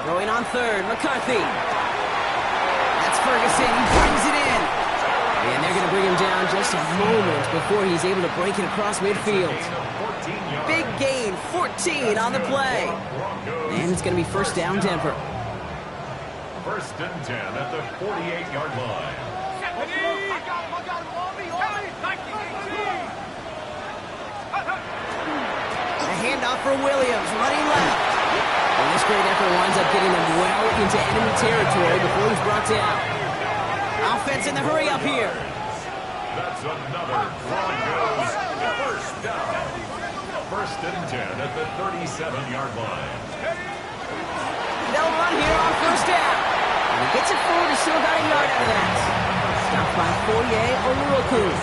Throwing on third, McCarthy. That's Ferguson, he brings it in. And they're going to bring him down just a moment before he's able to break it across midfield. Big gain, 14 on the play. And it's going to be first down, Denver. First and 10 at the 48-yard line. A handoff for Williams, running left. And this great effort winds up getting them well into enemy territory before he's brought down. Offense in the hurry up here. That's another Broncos first down. First and 10 at the 37-yard line. They'll run here on first down. And he gets it forward, he's still got a yard out of that. Stopped by Foye Oluokun.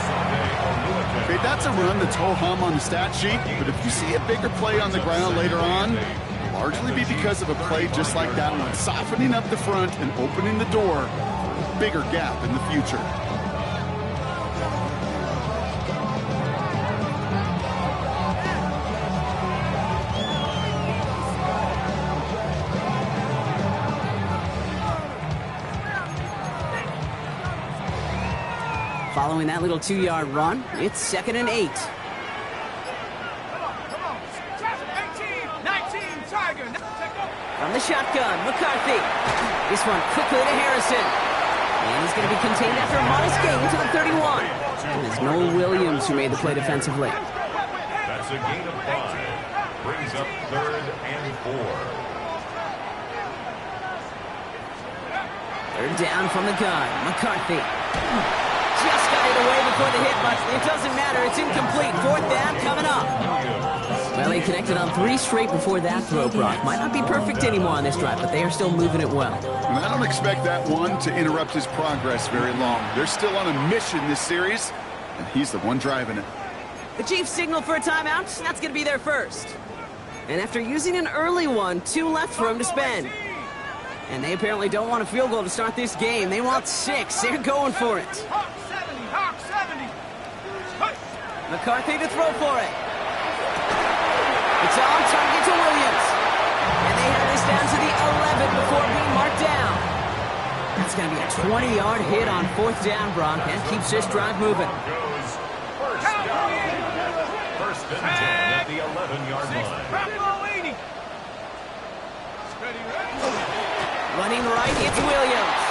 Okay, that's a run that's ho-hum on the stat sheet, but if you see a bigger play on the ground later on, it'll largely be because of a play just like that one, softening up the front and opening the door for a bigger gap in the future. Following that little 2-yard run, it's 2nd and 8. From the shotgun, McCarthy. This one quickly to Harrison. And he's going to be contained after a modest gain to the 31. And it's Noel Williams who made the play defensively. That's a gain of 5. Brings up 3rd and 4. Third down from the gun, McCarthy. Just got it away before the hit, but it doesn't matter. It's incomplete. 4th down coming up. Well, he connected on 3 straight before that throw, Brock. Might not be perfect anymore on this drive, but they are still moving it well. And I don't expect that one to interrupt his progress very long. They're still on a mission this series, and he's the one driving it. The Chiefs signal for a timeout. That's going to be their first. And after using an early one, 2 left for him to spend. And they apparently don't want a field goal to start this game. They want 6. They're going for it. McCarthy to throw for it. It's on target to Williams. And they have this down to the 11 before being marked down. That's going to be a 20-yard hit on 4th down, Brock. That keeps this drive moving. First down. First and 10 at the 11-yard line. Running right, it's Williams.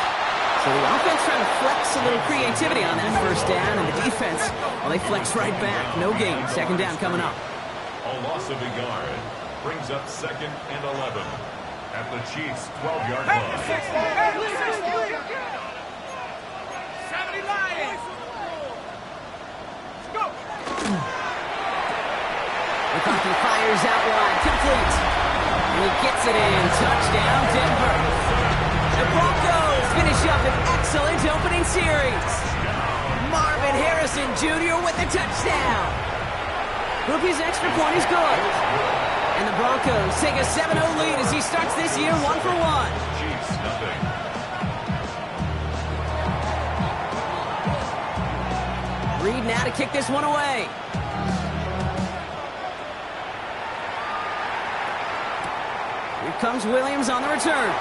So the offense trying to flex a little creativity on that first down, and the defense, well, they flex right back. No gain. 2nd down coming up. A loss of a yard brings up 2nd and 11 at the Chiefs' 12-yard line. McCarthy fires out wide, complete. And he gets it in. Touchdown, Denver. The Broncos finish up an excellent opening series. Marvin Harrison Jr. with the touchdown. Ruby's extra point is good. And the Broncos take a 7-0 lead as he starts this year 1 for 1. Chiefs nothing. Reed now to kick this one away. Here comes Williams on the return.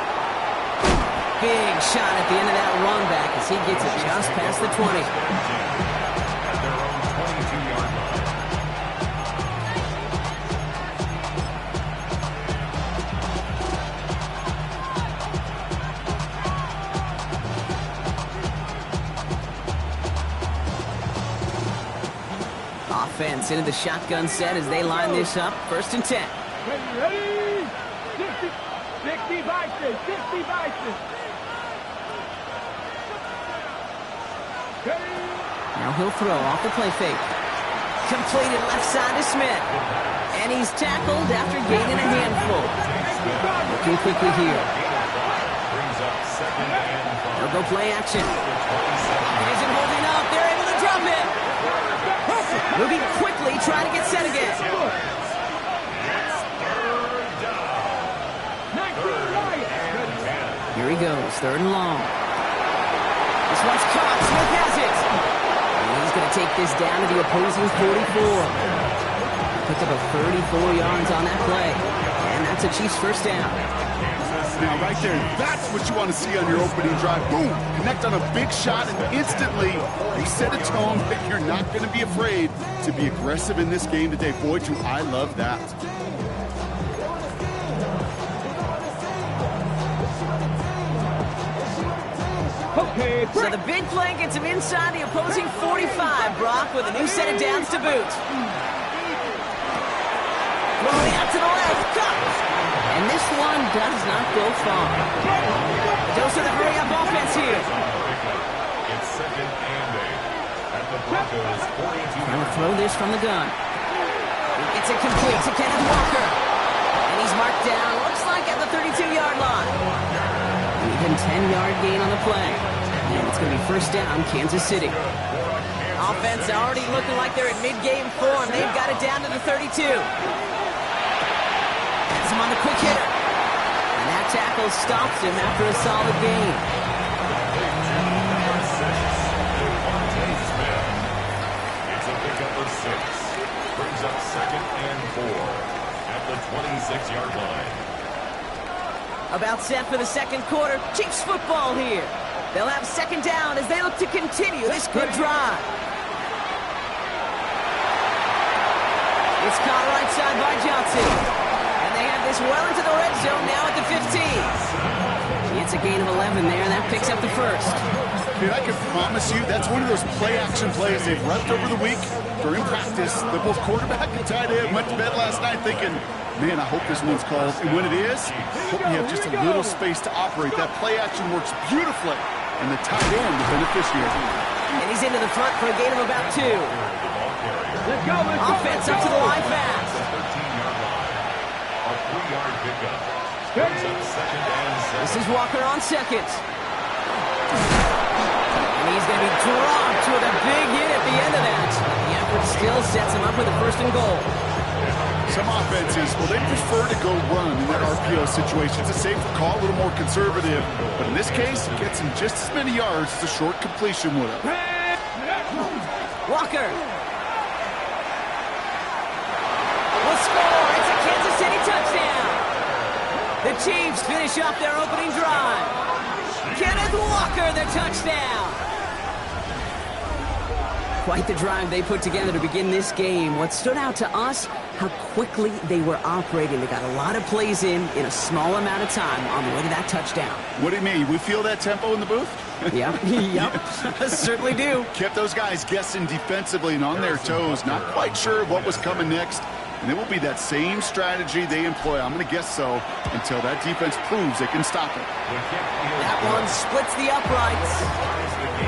Big shot at the end of that run back as he gets it just past the 20. At their own 22-yard line. Offense into the shotgun set as they line this up. 1st and 10. Ready? 60 vices, 60 vices. Now he'll throw off the play fake. Completed left side to Smith. And he's tackled after gaining a handful. Looking quickly here. They'll go play action. Isn't holding up. They're able to drop him. Moving quickly, trying to get set again. Here he goes, 3rd and long. This one's caught. Smith has it. And he's going to take this down to the opposing 44. Picked up a 34 yards on that play. And that's a Chiefs first down. Now, right there, that's what you want to see on your opening drive. Boom! Connect on a big shot, and instantly you set a tone that you're not going to be afraid to be aggressive in this game today. Boy, do I love that. Okay, So the big play gets him inside the opposing 45, Brock, with a new set of downs to boot. Rolling out to the left, cuts! And this one does not go far. A dose of the hurry-up offense here. It's 2nd and 8 at the Broncos' 42. Trying to throw this from the gun. He gets it complete to Kenneth Walker. And he's marked down, looks like at the 32-yard line. Even 10-yard gain on the play. And it's going to be first down, Kansas City. Offense already looking like they're in mid-game form. They've got it down to the 32. Has him on the quick hitter. And that tackle stops him after a solid gain. It's a pickup of 6. Brings up 2nd and 4 at the 26-yard line. About set for the second quarter. Chiefs football here. They'll have second down as they look to continue this good drive. It's caught right side by Johnson. And they have this well into the red zone now at the 15. It's a gain of 11 there. That picks up the first. Dude, I can promise you that's one of those play-action plays they've repped over the week during practice. The both quarterback and tight end went to bed last night thinking, man, I hope this one's called. And when it is, hope you have just a little space to operate. That play-action works beautifully. And the tight end, the beneficiary. And he's into the front for a gain of about 2. let's go, let's go. Offense up to the line fast. 13-yard line. A 3-yard pickup. Brings up 2nd and 7. This is Walker on second. And he's going to be dropped with a big hit at the end of that. The effort still sets him up with a 1st and goal. Some offenses, well, they prefer to go run in that RPO situation. It's a safer call, a little more conservative. But in this case, it gets him just as many yards as a short completion would have. Walker. Will score. It's a Kansas City touchdown. The Chiefs finish off their opening drive. Kenneth Walker, the touchdown. Quite the drive they put together to begin this game. What stood out to us, how quickly they were operating. They got a lot of plays in a small amount of time on the way to that touchdown. What do you mean? We feel that tempo in the booth? Yep, certainly do. Kept those guys guessing defensively and on their toes, not quite sure of what was coming next. And it will be that same strategy they employ, I'm going to guess so, until that defense proves they can stop it. That one splits the uprights.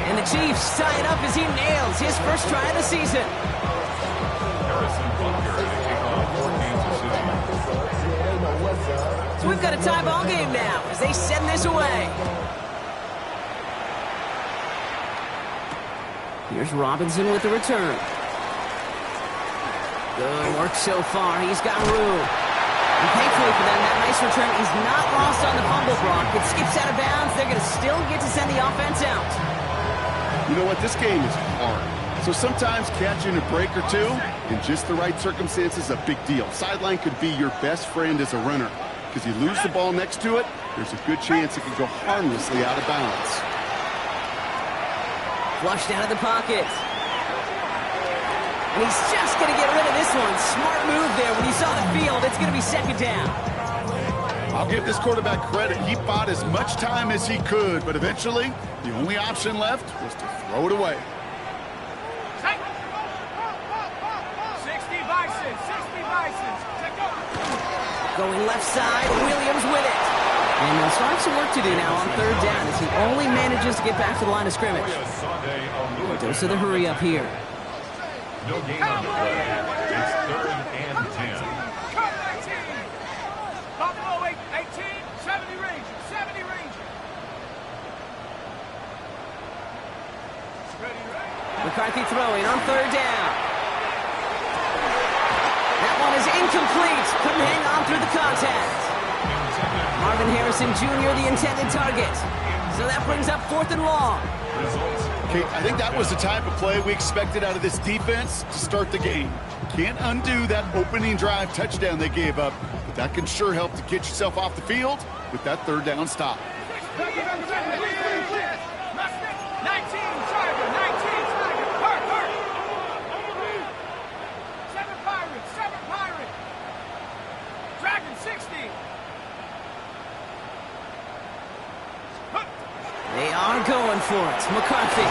And the Chiefs tie it up as he nails his first try of the season. Harrison Butker to kick off for Kansas City. So we've got a tie ball game now as they send this away. Here's Robinson with the return. Good work so far. He's got room. And thankfully for them, that nice return is not lost on the fumble block. It skips out of bounds. They're going to still get to send the offense out. You know what? This game is hard. So sometimes catching a break or two in just the right circumstances is a big deal. Sideline could be your best friend as a runner because you lose the ball next to it, there's a good chance it could go harmlessly out of bounds. Flushed out of the pocket. And he's just going to get rid of this one. Smart move there. When you saw the field, it's going to be second down. I'll give this quarterback credit. He bought as much time as he could, but eventually the only option left was to throw it away. 60 Bisons, 60 Bisons. Take go. Going left side, Williams with it. And they'll start some work to do now on third down as he only manages to get back to the line of scrimmage. Dose of the hurry up here. No gain on the play. It's 3rd and 10. Cut 19. Buffalo 18, 70 Rangers, 70 Rangers. Ready, ready. McCarthy throwing on third down. That one is incomplete. Couldn't hang on through the contact. Marvin Harrison Jr., the intended target. So that brings up 4th and long. Okay, I think that was the type of play we expected out of this defense to start the game. Can't undo that opening drive touchdown they gave up. but that can sure help to get yourself off the field with that third down stop. 19, Tiger, 19, Tiger, hurt. 7 Pirates. Dragon 60. They are going for it. McCarthy.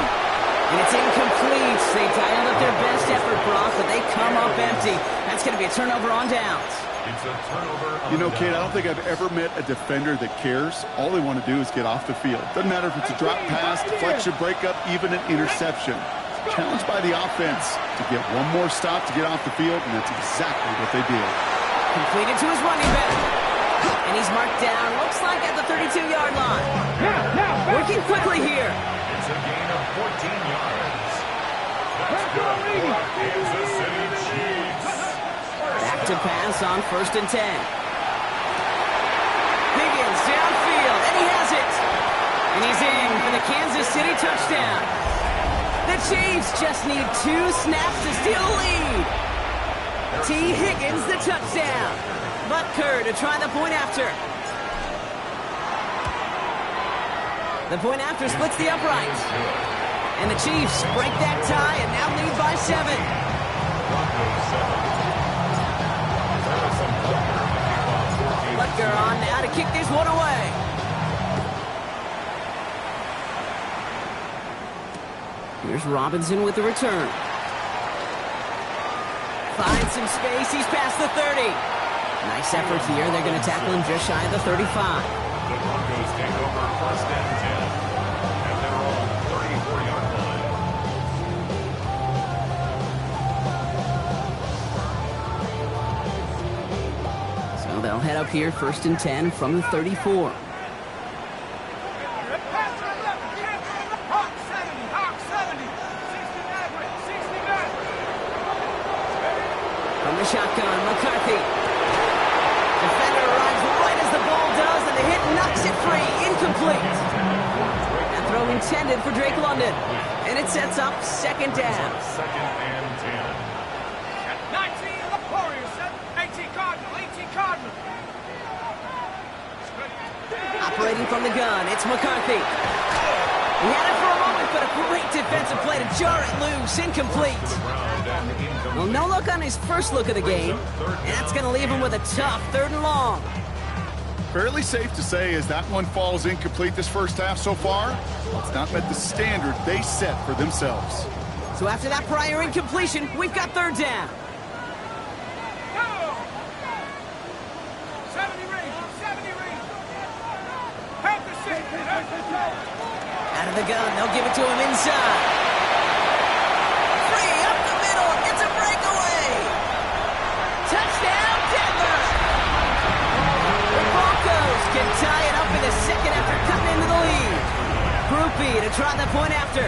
And it's incomplete. They dialed up their best effort, Brock, but they come up empty. That's going to be a turnover on downs. It's a turnover on You know, Kate, I don't downs. think I've ever met a defender that cares. All they want to do is get off the field. Doesn't matter if it's a drop pass, deflection, breakup, even an interception. Challenged by the offense to get one more stop to get off the field, and that's exactly what they did. Completed to his running back. And he's marked down, looks like at the 32-yard line. Working quickly here. It's a gain of 14 yards. That's good for Kansas City Chiefs. Back to pass on 1st and 10. Higgins downfield, and he has it. And he's in for the Kansas City touchdown. The Chiefs just need 2 snaps to steal a lead. T. Higgins, the touchdown. Butker to try the point after. The point after splits the upright. And the Chiefs break that tie and now lead by 7. Butker on now to kick this one away. Here's Robinson with the return. Finds some space. He's past the 30. Nice effort here. They're going to tackle him just shy of the 35. The Broncos take over 1st and 10 at their own 34-yard line. So they'll head up here 1st and 10 from the 34. From the shotgun, McCarthy. Defender arrives right as the ball does, and the hit knocks it free. Incomplete. That throw intended for Drake London. And it sets up 2nd down. 2nd and 10. 19, the Warriors, 18 Cardinal. Operating from the gun, it's McCarthy. He had it for a moment, but a great defensive play to jar it loose. Incomplete. Well, no look on his first look of the game, and that's going to leave him with a tough 3rd and long. Fairly safe to say as that one falls incomplete this first half so far, well, it's not met the standard they set for themselves. So after that prior incompletion, we've got 3rd down. 70 range. Panther 6. Out of the gun, they'll give it to him inside. Free up the middle, it's a breakaway. Touchdown, Denver. The Broncos can tie it up in a second after cutting into the lead. Groupie to try the point after.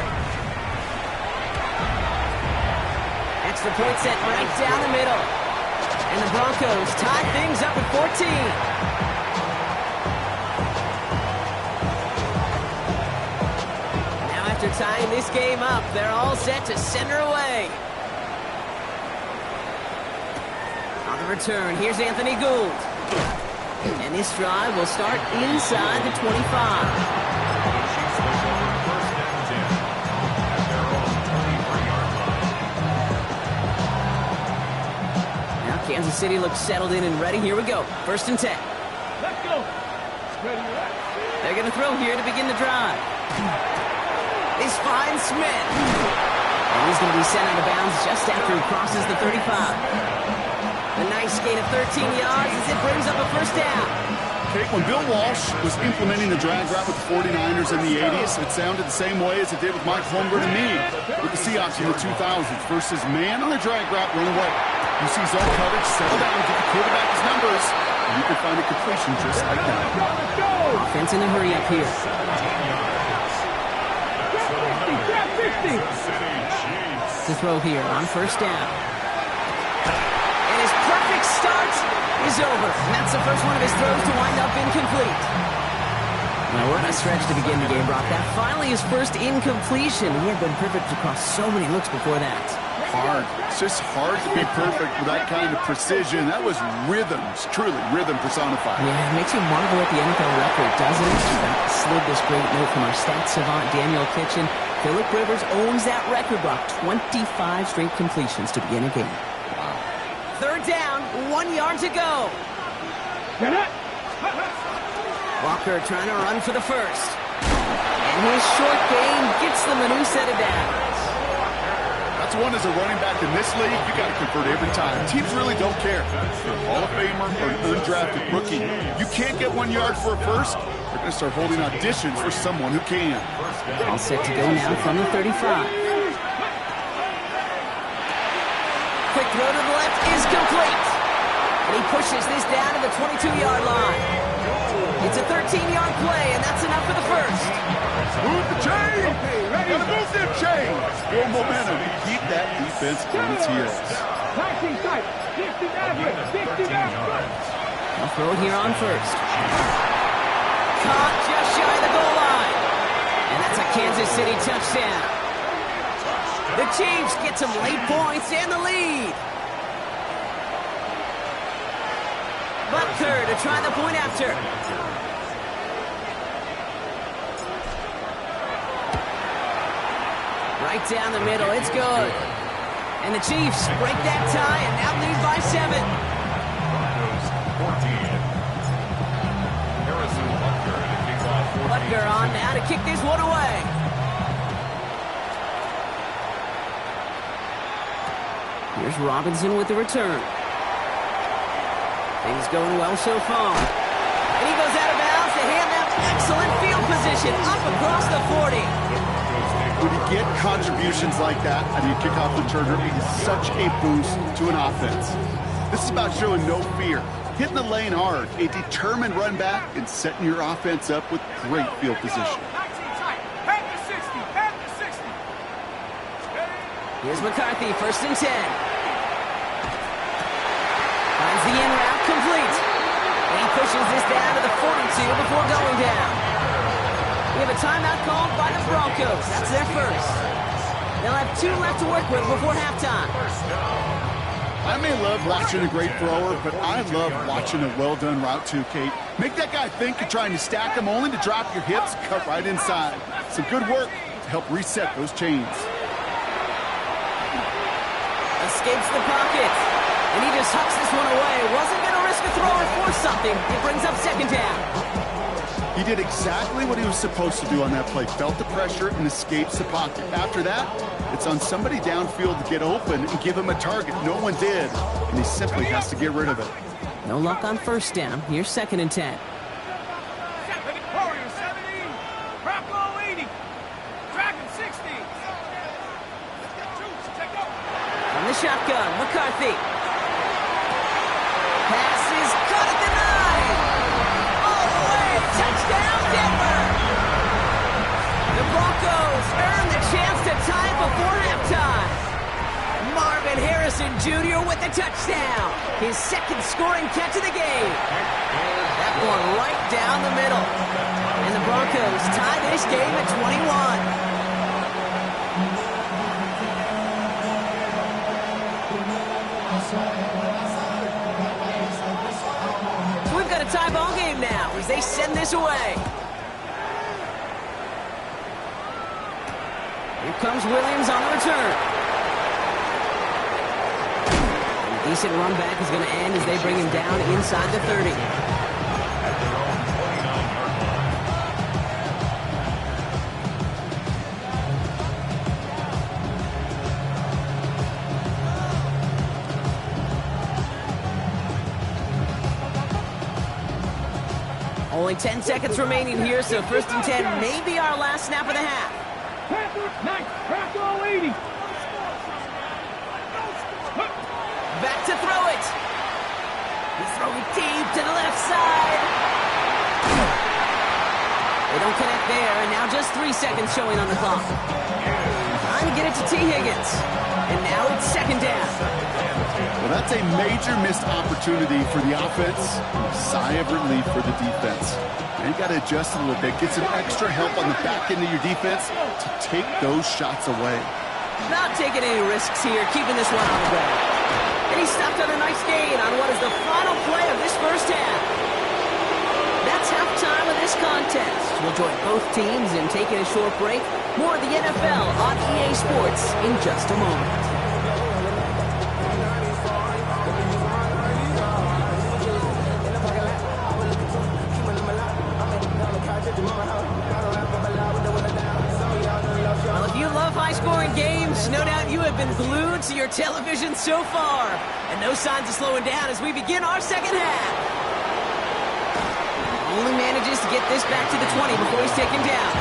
Extra point set right down the middle. And the Broncos tie things up at 14. After tying this game up, they're all set to send her away. On the return, here's Anthony Gould. And this drive will start inside the 25. The Chiefs take over 1st and 10 at their own 23-yard line. Now Kansas City looks settled in and ready. Here we go. 1st and 10. Let's go. They're going to throw here to begin the drive. This finds Smith. And he's going to be sent out of bounds just after he crosses the 35. A nice gain of 13 yards as it brings up a 1st down. Kate, when Bill Walsh was implementing the drag route with the 49ers in the 80s, it sounded the same way as it did with Mike Holmgren and me with the Seahawks in the 2000s versus man on the drag route, run away. You see zone coverage, settle down, get the quarterback his numbers, and you can find a completion just like that. Offense in a hurry up here. 17 yards. Kansas City Chiefs. To throw here on 1st down. And his perfect start is over. And that's the first one of his throws to wind up incomplete. Now we're on a stretch to begin the game, Brock. That finally his first incompletion. He had been perfect across so many looks before that. hard. It's just hard to be perfect with that kind of precision. That was rhythm, truly rhythm personified. Yeah, it makes you marvel at the NFL record, doesn't it? Slid this great note from our stats savant, Daniel Kitchen. Phillip Rivers owns that record block, 25 straight completions to begin a game. Wow. Third down, 1 yard to go. Walker trying to run for the first. And his short gain gets them a new set of downs. That's one as a running back in this league, you got to convert every time. Teams really don't care. If you're a Hall of Famer or an undrafted rookie, you can't get 1 yard for a first, they're going to start holding auditions for someone who can. All set to go now from the 35. Quick throw to the left is complete. And he pushes this down to the 22-yard line. It's a 13-yard play, and that's enough for the first. Move the chain! Gotta move them chains! Build momentum. Keep that defense on its heels. I'll throw it here on first. Caught just shy of the goal line. And that's a Kansas City touchdown. The Chiefs get some late points and the lead. Butker to try the point after. Right down the middle, it's good. And the Chiefs break that tie and now lead by 7. Butker on now to kick this one away. Here's Robinson with the return. Things going well so far. And he goes out of bounds to hand them excellent field position up across the 40. When you get contributions like that out of your kickoff returner, it is such a boost to an offense. This is about showing no fear, hitting the lane hard, a determined run back, and setting your offense up with great field position. Here's McCarthy, 1st and 10. Finds the in route complete. And he pushes this down to the 42 before going down. We have a timeout called by the Broncos. That's their first. They'll have 2 left to work with before halftime. I may love watching a great thrower, but I love watching a well-done route too, Kate. Make that guy think you're trying to stack him only to drop your hips, cut right inside. Some good work to help reset those chains. Escapes the pocket. And he just hucks this one away. Wasn't going to risk a throw or force something. It brings up 2nd down. He did exactly what he was supposed to do on that play. Felt the pressure and escapes the pocket. After that, it's on somebody downfield to get open and give him a target. No one did, and he simply has to get rid of it. No luck on 1st down. Here's 2nd and 10. Warriors 70, Bronco 80, Dragon 60. From the shotgun, McCarthy. Pass is caught at the 9. All the way, touchdown Denver. The Broncos earn the chance to tie before halftime. Marvin Harrison Jr. with the touchdown. His 2nd scoring catch of the game. That one right down the middle. And the Broncos tie this game at 21. We've got a tie ball game now as they send this away. Here comes Williams on the return. A decent run back is going to end as they bring him down inside the 30. Only 10 seconds remaining here, so 1st and 10 may be our last snap of the half. Back to throw it. He's throwing deep to the left side. They don't connect there, and now just 3 seconds showing on the clock. Trying to get it to T. Higgins. And now it's 2nd down. Well, that's a major missed opportunity for the offense and a sigh of relief for the defense. Now you got to adjust a little bit, get some extra help on the back end of your defense to take those shots away. Not taking any risks here, keeping this one on the ground. And he stopped on a nice gain on what is the final play of this first half. That's halftime of this contest. We'll join both teams in taking a short break. More of the NFL on EA Sports in just a moment. Well, if you love high-scoring games, no doubt you have been glued to your television so far. And no signs of slowing down as we begin our second half. Only manages to get this back to the 20 before he's taken down.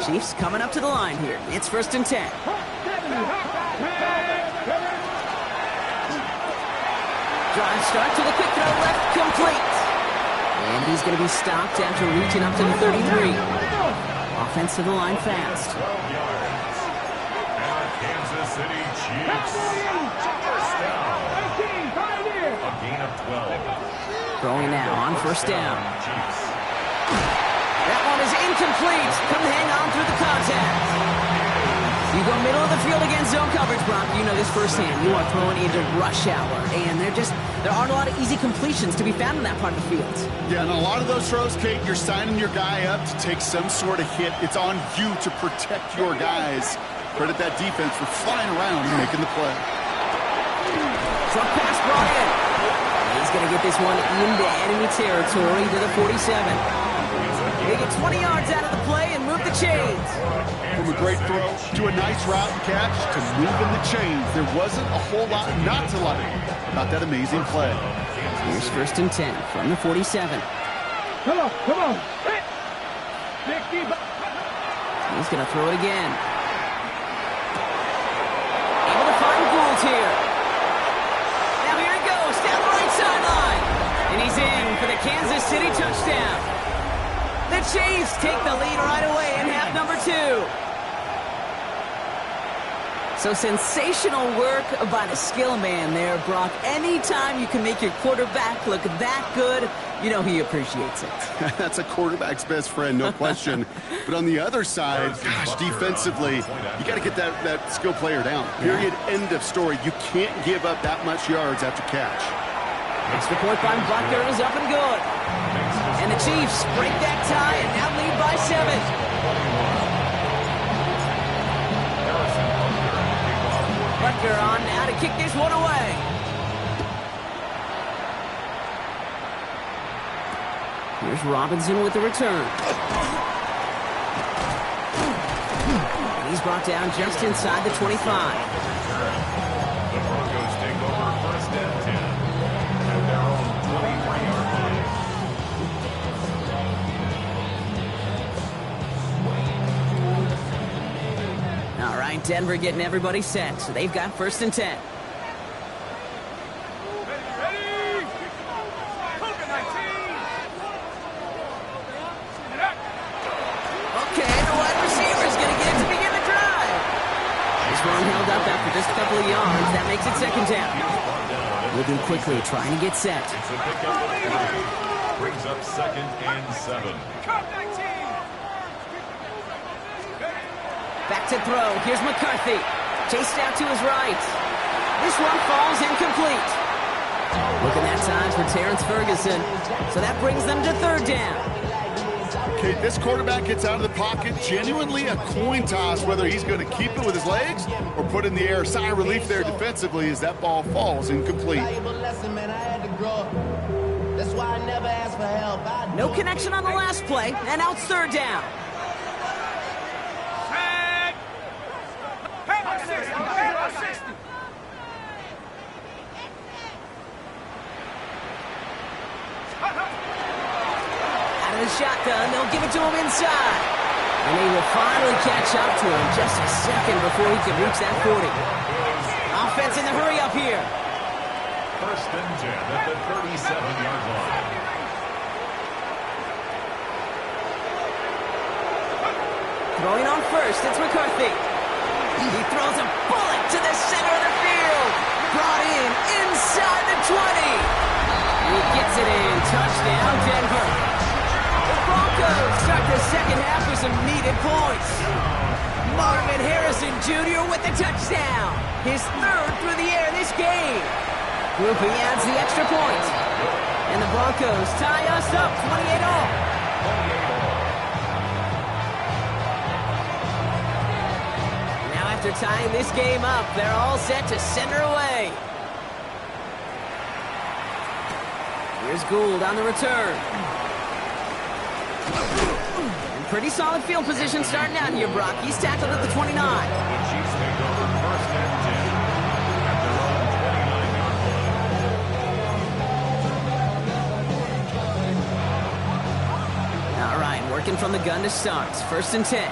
Chiefs coming up to the line here. It's 1st and 10. Drive start to the quick throw left, complete. And he's going to be stopped after reaching up to the 33. Offense to the line fast. 12 yards. And Kansas City Chiefs. First down. A gain of 12. Throwing now on 1st down. Chiefs. That one is incomplete. Couldn't hang on through the contact. You go middle of the field against zone coverage, Brock. You know this firsthand. You are throwing into rush hour. And there aren't a lot of easy completions to be found in that part of the field. Yeah, and a lot of those throws, Kate, you're signing your guy up to take some sort of hit. It's on you to protect your guys. Credit that defense for flying around and making the play. Truck pass brought in. He's going to get this one into enemy territory to the 47. They get 20 yards out of the play and move the chains. From a great throw to a nice route and catch to moving the chains. There wasn't a whole lot not to like about that amazing play. Here's 1st and 10 from the 47. Come on. He's going to throw it again. Able to find Gould here. Now here he goes, down the right sideline. And he's in for the Kansas City touchdown. The Chiefs take the lead right away in half number 2. So sensational work by the skill man there, Brock. Anytime you can make your quarterback look that good, you know he appreciates it. That's a quarterback's best friend, no question. But on the other side, gosh, defensively, you got to get that skill player down. Period, end of story. You can't give up that much yards after catch. Extra point by Butker is up and good. And the Chiefs break that tie and now lead by 7. Butker on now to kick this one away. Here's Robinson with the return. And he's brought down just inside the 25. The Broncos take over 1st and 10 at their own 23-yard line. All right, Denver getting everybody set. So they've got 1st and 10. Held up after just a couple of yards. That makes it 2nd down. Moving quickly, trying to get set. It's a pickup of 3. Brings up 2nd and 7. Back to throw. Here's McCarthy. Chased out to his right. This one falls incomplete. Looking at times for Terrence Ferguson. So that brings them to 3rd down. Okay, this quarterback gets out of the pocket, genuinely a coin toss whether he's going to keep it with his legs or put it in the air. Sigh of relief there defensively as that ball falls incomplete. No connection on the last play, and now it's 3rd down. The shotgun, they'll give it to him inside. And they will finally catch up to him just a second before he can reach that 40. Offense in the hurry up here. First and 10 at the 37-yard line. Throwing on first, it's McCarthy. He throws a bullet to the center of the field. Brought in inside the 20. He gets it in. Touchdown, Denver. The Broncos start the second half with some needed points. Marvin Harrison Jr. with the touchdown. His third through the air this game. Grupe adds the extra point. And the Broncos tie us up 28-all. After tying this game up, they're all set to send her away. Here's Gould on the return. And pretty solid field position starting out here, Brock. He's tackled at the 29. The Chiefs take over first and 10 at their own 29-yard line. All right, working from the gun to start. First and 10.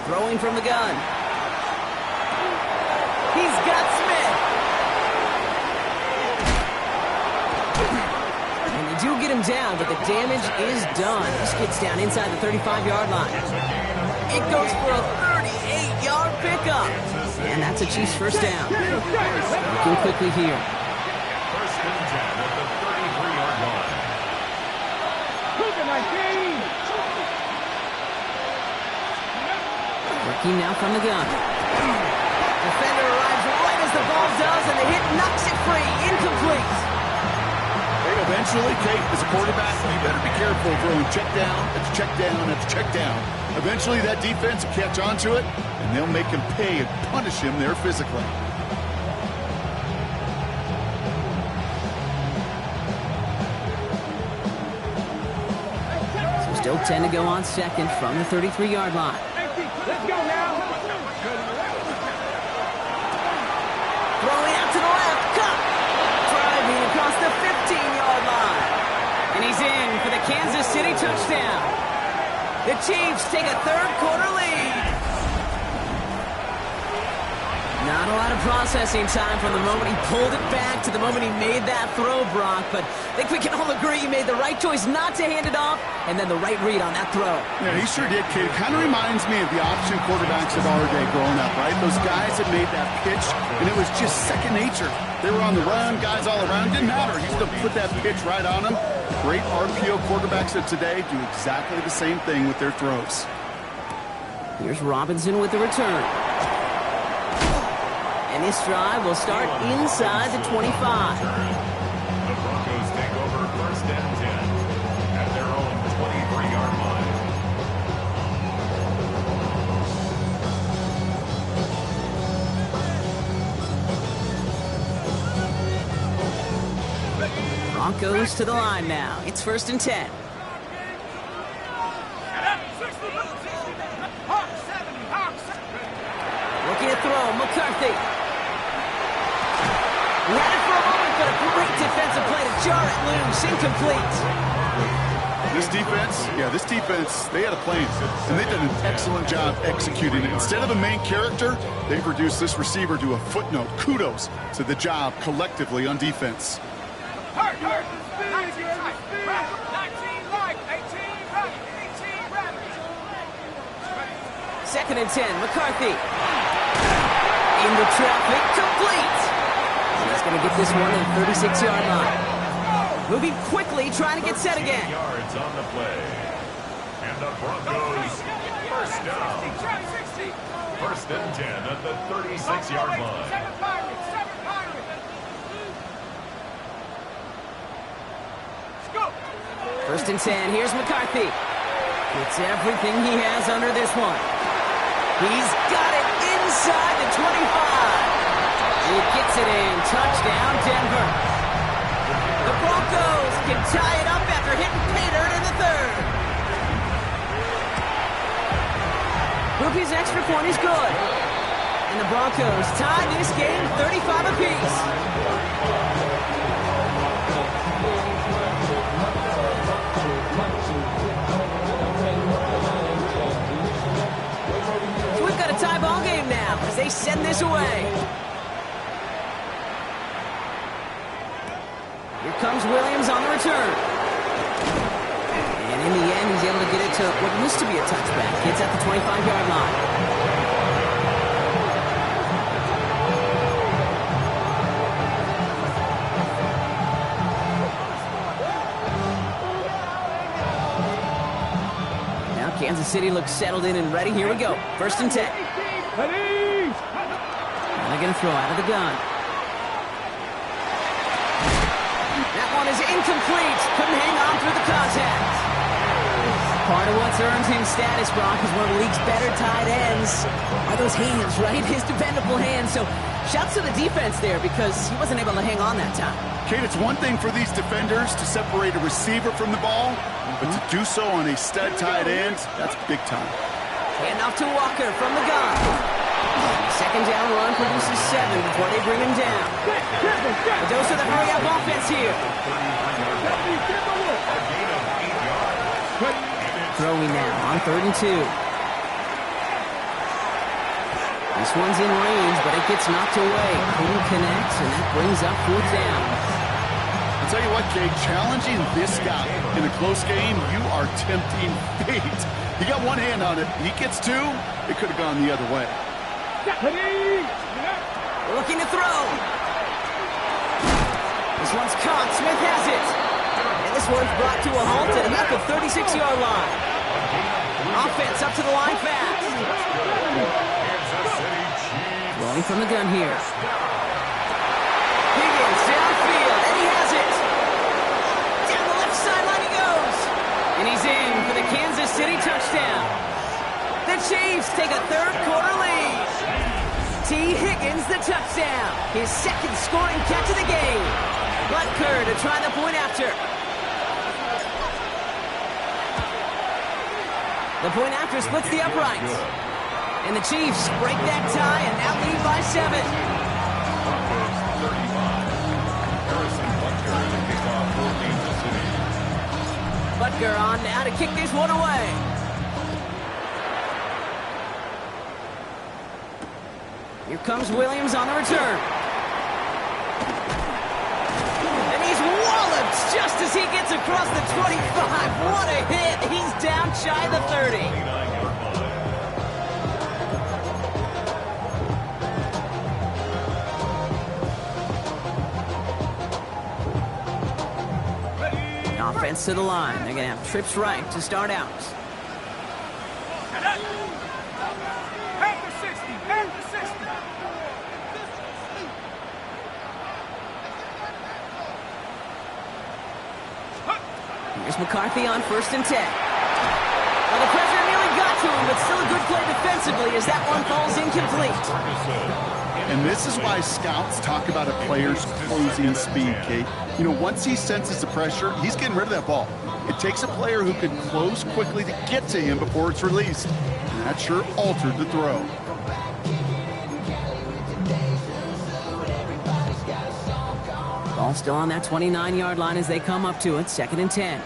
Throwing from the gun. He's got Smith. And they do get him down, but the damage is done. This gets down inside the 35-yard line. It goes for a 38-yard pickup. And that's a Chiefs first down. Looking quickly here. First and 10 at the 33-yard line. Working now from the gun. Defender arrives right as the ball does, and the hit knocks it free. Incomplete. Hey, eventually, Kate, as a quarterback, you better be careful throwing check down after check down after check down. Eventually, that defense will catch on to it, and they'll make him pay and punish him there physically. So still 10 to go on second from the 33-yard line. Let's go now. Throwing out to the left. Cup. Driving across the 15-yard line. And he's in for the Kansas City touchdown. The Chiefs take a third-quarter lead. Not a lot of processing time from the moment he pulled it back to the moment he made that throw, Brock. But I think we can all agree he made the right choice not to hand it off, and then the right read on that throw. Yeah, he sure did, kid. Kind of reminds me of the option quarterbacks of our day growing up, right? Those guys that made that pitch, and it was just second nature. They were on the run, guys all around. Didn't matter. He used to put that pitch right on them. Great RPO quarterbacks of today do exactly the same thing with their throws. Here's Robinson with the return. And this drive will start inside the 25. The Broncos take over first and 10 at their own 23-yard line. Broncos to the line now. It's first and 10. Looking to throw, McCarthy. Ran it for a moment, but a great defensive play to jar it loose. Incomplete. This defense, they had a plan, and they did an excellent job executing it. Instead of a main character, they've reduced this receiver to a footnote. Kudos to the job collectively on defense. 19 light, 18 right. Second and 10, McCarthy. Into traffic, complete. He's going to get this one at the 36-yard line. Moving quickly, trying to get set again. Yards on the play. And the Broncos first down. First and 10 at the 36-yard line. First and 10, here's McCarthy. Gets everything he has under this one. He's got it inside the 25. He gets it in. Touchdown, Denver. The Broncos can tie it up after hitting pay dirt in the third. Grupe's extra point is good. And the Broncos tie this game 35 apiece. We've got a tie ball game now as they send this away. Williams on the return. And in the end, he's able to get it to what used to be a touchback. It's at the 25-yard line. Now Kansas City looks settled in and ready. Here we go. 1st and 10. And they're going to throw out of the gun. That one is incomplete. Couldn't hang on through the contact. Part of what's earned him status, Brock, is one of the league's better tight ends. Are those hands, right? His dependable hands. So shouts to the defense there because he wasn't able to hang on that time. Kate, it's one thing for these defenders to separate a receiver from the ball, but to do so on a stud tight end, that's big time. Hand off to Walker from the gun. Second down run produces 7 before they bring him down. A dose of the hurry-up offense here. Throwing now on 3rd and 2. This one's in range, but it gets knocked away. Couldn't connect, and that brings up 4th down. I'll tell you what, Kate, challenging this guy in a close game, you are tempting fate. He got one hand on it. He gets 2, it could have gone the other way. Looking to throw. This one's caught. Smith has it. And this one's brought to a halt at about the 36-yard line. Offense up to the line fast. Rolling from the gun here. Higgins downfield, and he has it. Down the left sideline he goes. And he's in for the Kansas City touchdown. The Chiefs take a 3rd quarter lead. T. Higgins, the touchdown. His 2nd scoring catch of the game. Butker to try the point after. The point after splits the uprights. And the Chiefs break that tie and now lead by 7. Butker on now to kick this one away. Here comes Williams on the return. And he's walloped just as he gets across the 25. What a hit. He's down shy of the 30. Offense to the line. They're going to have trips right to start out. Here's McCarthy on 1st and 10. Well, the pressure nearly got to him, but still a good play defensively as that one falls incomplete. And this is why scouts talk about a player's closing speed, Kate. You know, once he senses the pressure, he's getting rid of that ball. It takes a player who can close quickly to get to him before it's released. And that sure altered the throw. Ball still on that 29-yard line as they come up to it. 2nd and 10.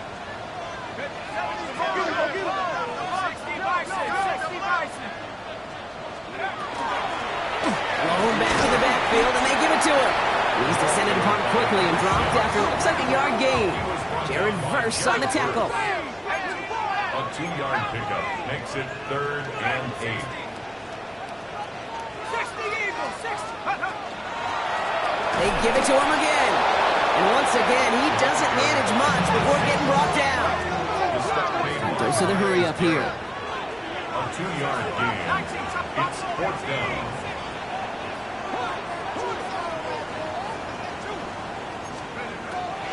Rolling back to the backfield, and they give it to him. He's descended upon quickly and dropped after what looks like a yard gain. Jared Verse on the tackle. A 2-yard pickup makes it 3rd and 8. 60 Eagles, 60. They give it to him again. And once again, he doesn't manage much before getting brought down. Dose of the hurry up here. A 2-yard gain. It's 4th down.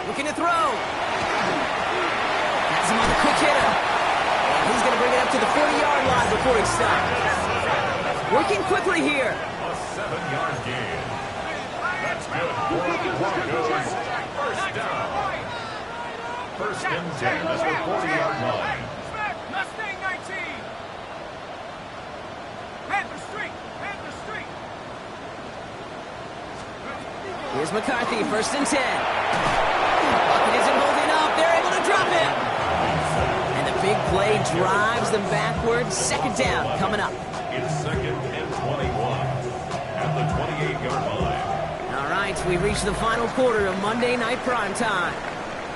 Looking to throw. Has him on the quick hitter. And he's going to bring it up to the 40-yard line before he stops. Working quickly here. A 7-yard gain. That's good for the Broncos. 1st down. 1st and 10 at the 40-yard line. Mustang 19. Panther Street. Panther Street. Here's McCarthy, 1st and 10. Bucket isn't holding up. They're able to drop him. And the big play drives them backwards. 2nd down coming up. It's 2nd and 21 at the 28-yard line. All right, we reach the final quarter of Monday Night Primetime.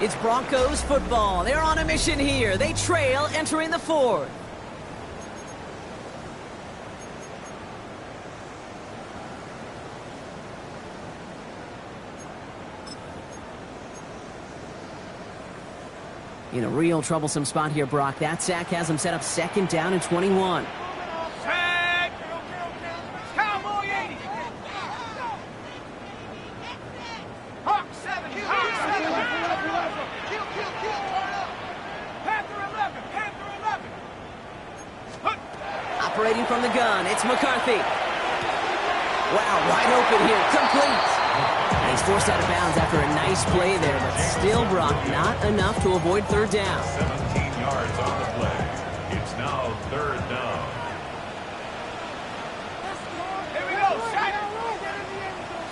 It's Broncos football. They're on a mission here. They trail entering the fourth. In a real troublesome spot here, Brock. That sack has him set up 2nd down and 21. Sack! Cowboy 80! Hawk 70! Hawk 70! Panther 11! Panther 11! Operating from the gun, it's McCarthy. Wow, wide open here, complete. And he's forced out of bounds after a nice play there, but still, Brock, not enough to avoid 3rd down. 17 yards on the play. It's now 3rd down. Here we go! Sack!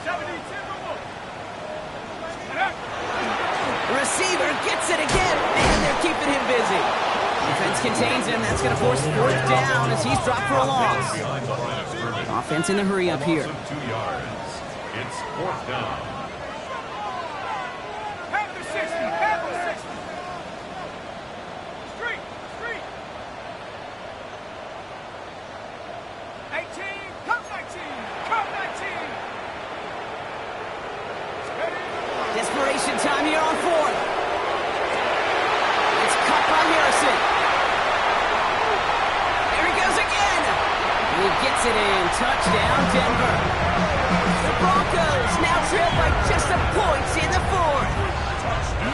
70! Receiver gets it again, and they're keeping him busy. Defense contains him. That's going to force 4th down as he's dropped for a loss. Behind the line of scrimmage. Offense in a hurry up here. 2 yards. It's 4th down. Panther 60! Panther 60! Street! 18! Come 19! Come 19! Desperation time here on 4th. It's cut by Harrison. There he goes again. And he gets it in. Touchdown, Denver. The Broncos now trail by just a point in the 4th.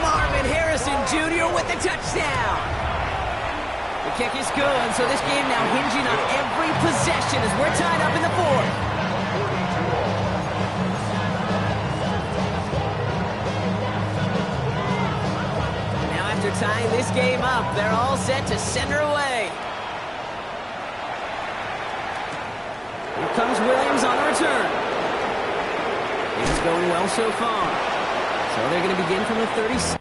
Marvin Harrison Jr. with the touchdown. The kick is good, so this game now hinging on every possession as we're tied up in the 4th. Now after tying this game up, they're all set to send her away. Here comes Williams on the return. It's going well so far. So they're going to begin from the 30.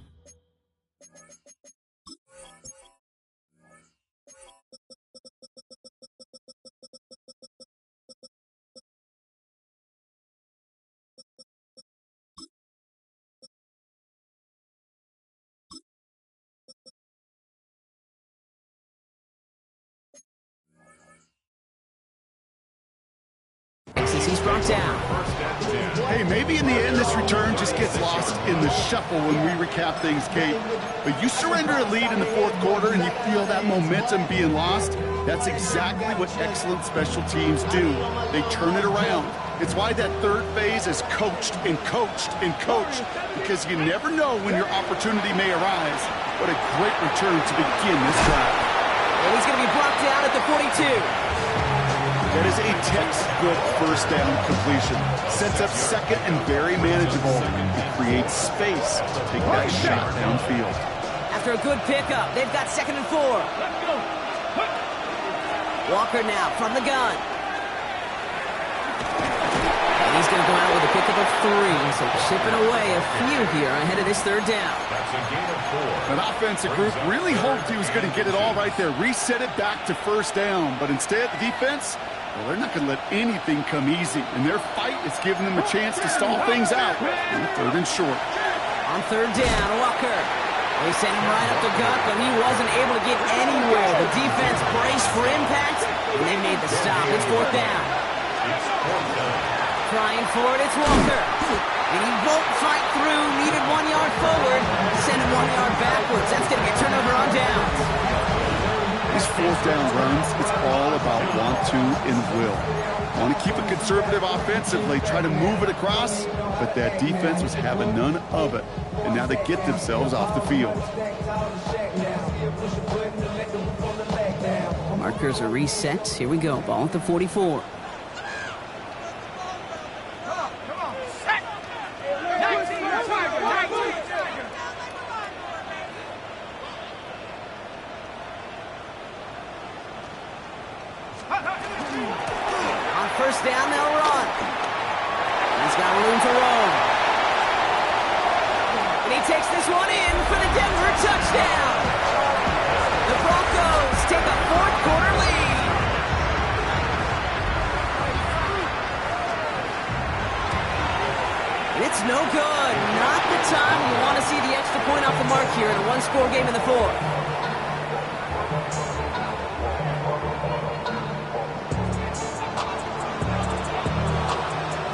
He's brought down. Hey, maybe in the end this return just gets lost in the shuffle when we recap things, Kate. But you surrender a lead in the 4th quarter and you feel that momentum being lost. That's exactly what excellent special teams do. They turn it around. It's why that 3rd phase is coached and coached and coached, because you never know when your opportunity may arise. What a great return to begin this drive. And he's going to be brought down at the 42. That is a textbook 1st down completion. Sets up 2nd and very manageable. It creates space to take that shot downfield. After a good pickup, they've got 2nd and 4. Walker now from the gun. And he's going to go out with a pickup of 3, so chipping away a few here ahead of this 3rd down. That's a gain of 4. An offensive group really hoped he was going to get it all right there, reset it back to 1st down, but instead the defense, well, they're not going to let anything come easy, and their fight is giving them a chance to stall things out in 3rd and short. On 3rd down, Walker. They sent him right up the gut, but he wasn't able to get anywhere. The defense braced for impact, and they made the stop. It's 4th down. It's 4th down. Trying for it, it's Walker. And he won't fight through. Needed 1 yard forward. Send him 1 yard backwards. That's going to get turnover on downs. These 4th down runs, it's all about want to and will. Want to keep it conservative offensively, try to move it across, but that defense was having none of it. And now they get themselves off the field. Markers are reset. Here we go. Ball at the 44. Come on! Sack! 19! Tiger! 19! Tiger! On 1st down, they'll run. He's got room to roam. And he takes this one in for the Denver touchdown. The Broncos take a 4th quarter lead. And It's no good. Not the time you want to see the extra point off the mark here in a one-score game in the fourth.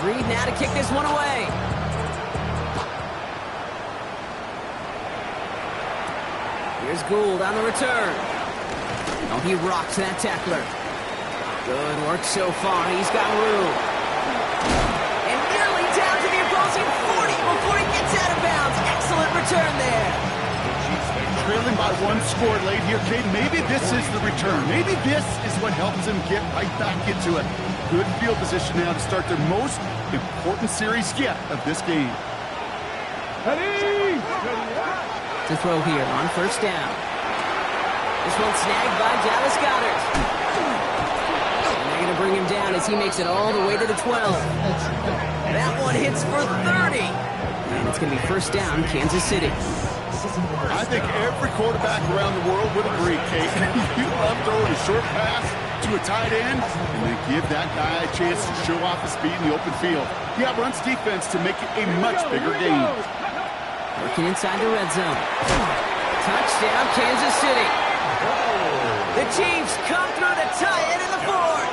Reed now to kick this one away. Here's Gould on the return. Oh, he rocks that tackler. Good work so far. He's got room. And nearly down to the opposing 40 before he gets out of bounds. Excellent return there. Trailing by one score late here, Cade. Maybe this is the return. Maybe this is what helps them get right back into it. Good field position now to start their most important series yet of this game. To throw here on first down. This one snagged by Dallas Goedert. And they're going to bring him down as he makes it all the way to the 12. That one hits for 30. And it's going to be first down, Kansas City. I think every quarterback around the world would agree, Kate. You love throwing a short pass to a tight end and then give that guy a chance to show off his speed in the open field. He outruns defense to make it a much bigger game. Working inside the red zone. Touchdown, Kansas City. The Chiefs come through to tie it in the fourth.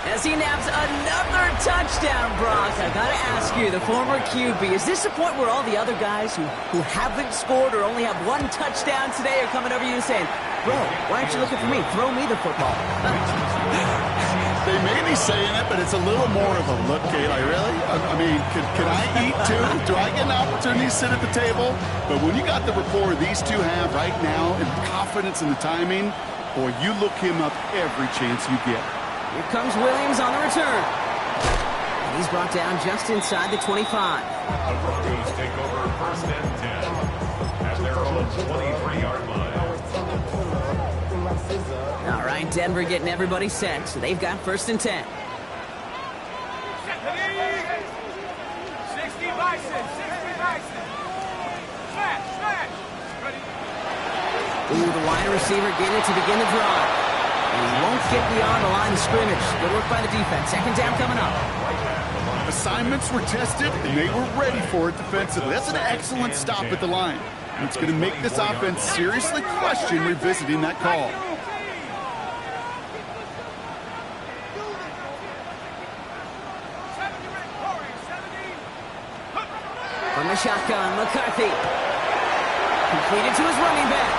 As he naps another touchdown, Brock. I gotta ask you, the former QB, is this the point where all the other guys who haven't scored or only have one touchdown today are coming over you and saying, bro, why aren't you looking for me? Throw me the football. They may be saying it, but it's a little more of a look, Kate. I mean, can I eat too? Do I get an opportunity to sit at the table? But when you got the rapport these two have right now and confidence in the timing, boy, you look him up every chance you get. Here comes Williams on the return. And he's brought down just inside the 25. The Broncos take over first and 10 at their own 23-yard line. All right, Denver getting everybody set, so they've got first and 10. 60 Bison, 60 Bison. Smash. Ready? Ooh, the wide receiver getting it to begin the drive. And he won't get beyond the line of scrimmage. Good work by the defense. Second down coming up. Assignments were tested, and they were ready for it defensively. That's an excellent stop at the line. It's going to make this offense seriously question revisiting that call. From the shotgun, McCarthy. Completed to his running back.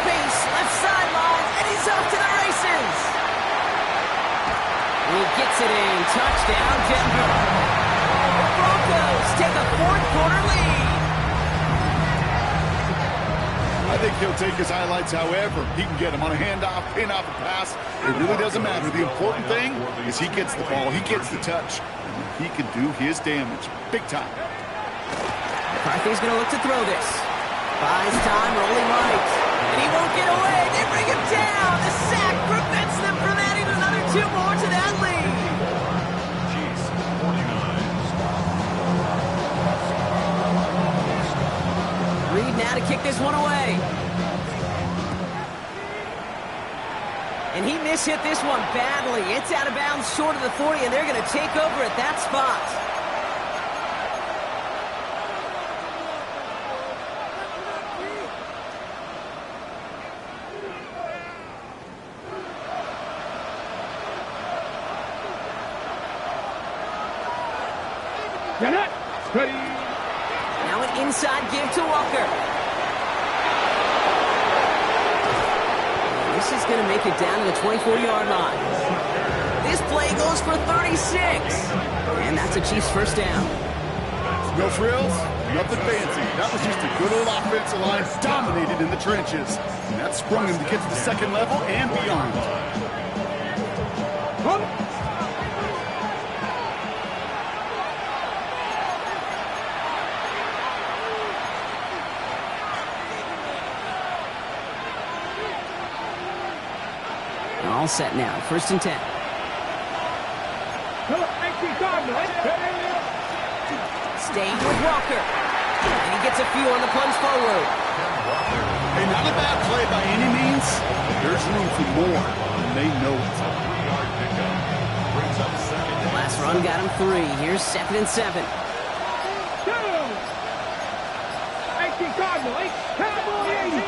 Space, left sideline, and he's off to the races. He gets it in. Touchdown, Denver. The Broncos take a fourth-quarter lead. I think he'll take his highlights however he can get them on a handoff, pin-off, a pass. It really doesn't matter. The important thing is he gets the ball, he gets the touch, and he can do his damage big time. McCarthy's going to look to throw this. Buys time, rolling right. And he won't get away. They bring him down. The sack prevents them from adding another two more to that lead. Chiefs, 49. Reed now to kick this one away. And he mishit this one badly. It's out of bounds short of the 40, and they're going to take over at that spot. Now an inside give to Walker. This is going to make it down to the 24-yard line. This play goes for 36. And that's a Chiefs first down. No frills, nothing fancy. That was just a good old offensive line dominated in the trenches. And that sprung him to get to the second level and beyond. All set now. First and 10. Staying with Walker. And he gets a few on the plunge forward. Hey, not a bad play by any means. There's room for more, and they know it. 3-yard pickup. Run got him 3. Here's 2nd and 7. 18 Cardinal, 8 Cowboy 80.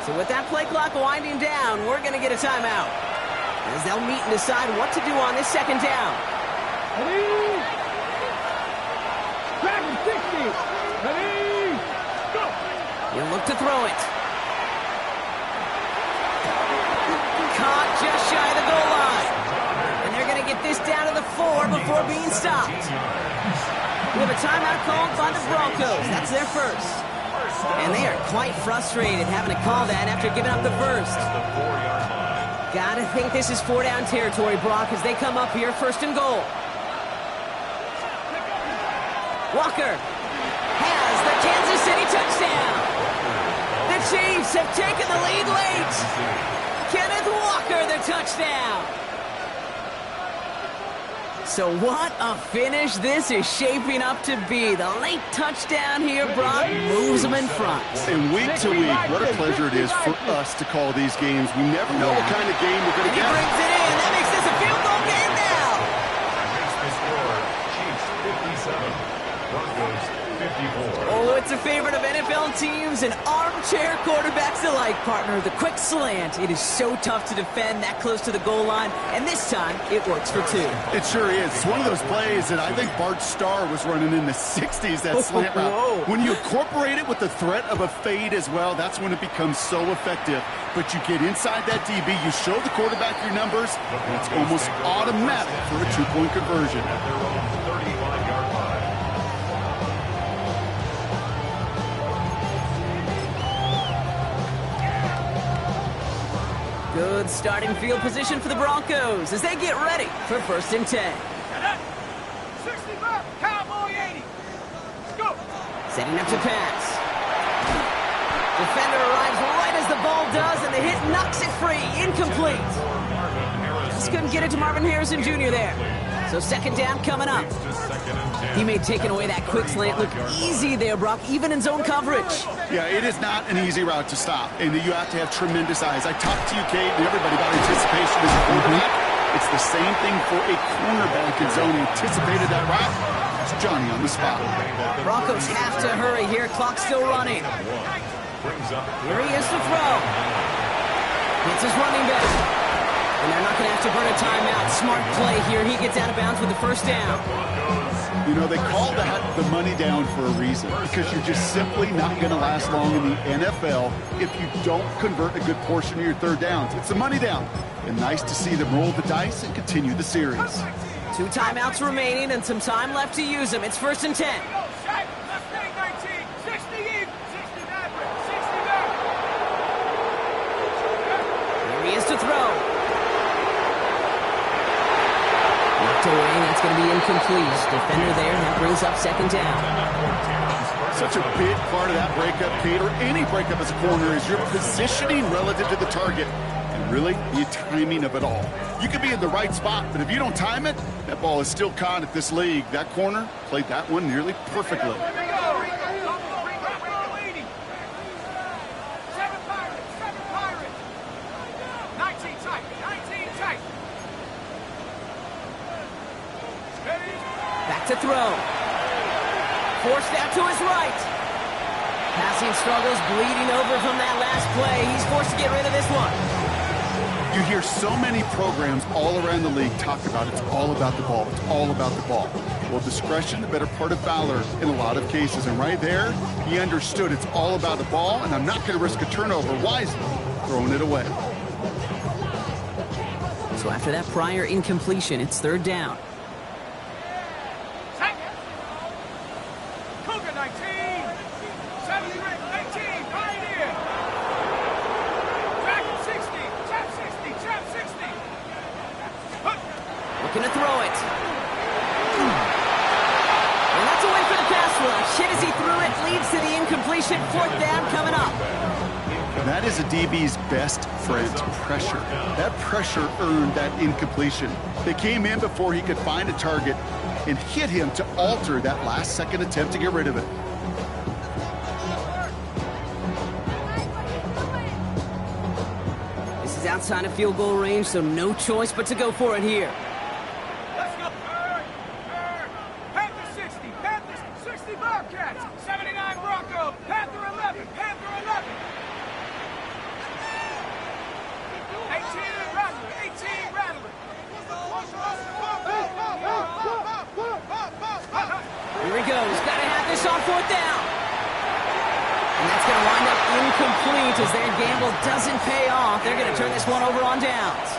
So with that play clock winding down, we're going to get a timeout, as they'll meet and decide what to do on this 2nd down. Ready? Dragon 60. Ready? Go. You look to throw it. Caught just shy of the goal line. And they're going to get this down to the 4 before being stopped. We have a timeout called by the Broncos. That's their first. And they are quite frustrated having to call that after giving up the first. Gotta think this is 4-down territory, Brock, as they come up here 1st and goal. Walker has the Kansas City touchdown. The Chiefs have taken the lead late. Kenneth Walker, the touchdown. So what a finish this is shaping up to be. The late touchdown here, Brock, moves them in front. And week to week, what a pleasure it is for us to call these games. We never know what kind of game we're going to get. He brings it in. That makes this a field goal game now. That makes the score Chiefs 57, Broncos 54. Oh, it's a favorite of NFL teams and armchair quarterbacks alike, partner. The quick slant. It is so tough to defend that close to the goal line, and this time it works for 2. It sure is. It's one of those plays that I think Bart Starr was running in the 60s, that slant route. Whoa. When you incorporate it with the threat of a fade as well, that's when it becomes so effective. But you get inside that DB, you show the quarterback your numbers, and it's almost automatic for a 2-point conversion. At their own 35-yard line. Good starting field position for the Broncos as they get ready for 1st and 10. 65 Cowboy 80. Let's go. Setting up to pass. Defender arrives right as the ball does, and the hit knocks it free. Incomplete. Just couldn't get it to Marvin Harrison Jr. there. So 2nd down coming up. He made taking away that quick slant look easy there, Brock, even in zone coverage. Yeah, it is not an easy route to stop, and you have to have tremendous eyes. I talked to you, Kate, and everybody about anticipation as a quarterback. It's the same thing for a cornerback in zone. Anticipated that route. It's Johnny on the spot. Broncos have to hurry here. Clock still running. Here he is to throw. It's his running back. And they're not going to have to burn a timeout. Smart play here. He gets out of bounds with the 1st down. You know, they call that the money down for a reason, because you're just simply not going to last long in the NFL if you don't convert a good portion of your 3rd downs. It's the money down. And nice to see them roll the dice and continue the series. 2 timeouts remaining and some time left to use them. It's 1st and 10. Shaq, left wing 19. 60 in. 69. 69. Here he is to throw. Knocked away, that's going to be incomplete. Defender there, that brings up 2nd down. Such a big part of that breakup, Kate, or any breakup as a corner, is your positioning relative to the target. And really, the timing of it all. You could be in the right spot, but if you don't time it, that ball is still caught at this league. That corner played that one nearly perfectly. Back to throw. Forced out to his right. Passing struggles, bleeding over from that last play. He's forced to get rid of this one. You hear so many programs all around the league talk about it's all about the ball. It's all about the ball. Well, discretion, the better part of valor in a lot of cases. And right there, he understood it's all about the ball, and I'm not going to risk a turnover wisely, throwing it away. So after that prior incompletion, it's 3rd down. Cougar 19. 7 19. Pioneer. Dragon 60. Chap 60. Chap 60. Looking to throw it. And that's away for the pass rush. Hit as he threw it, leads to the incompletion. 4th down coming up. That is a DB's best friend, pressure. That pressure earned that incompletion. They came in before he could find a target and hit him to alter that last-second attempt to get rid of it. This is outside of field goal range, so no choice but to go for it here. 18 rattling. Here he goes. Got to have this on fourth down. And that's going to wind up incomplete as their gamble doesn't pay off. They're going to turn this one over on downs.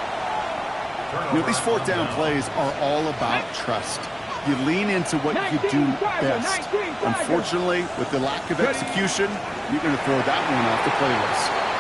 You know, these fourth down plays are all about trust. You lean into what you do best. Unfortunately, with the lack of execution, you're going to throw that one off the playlist.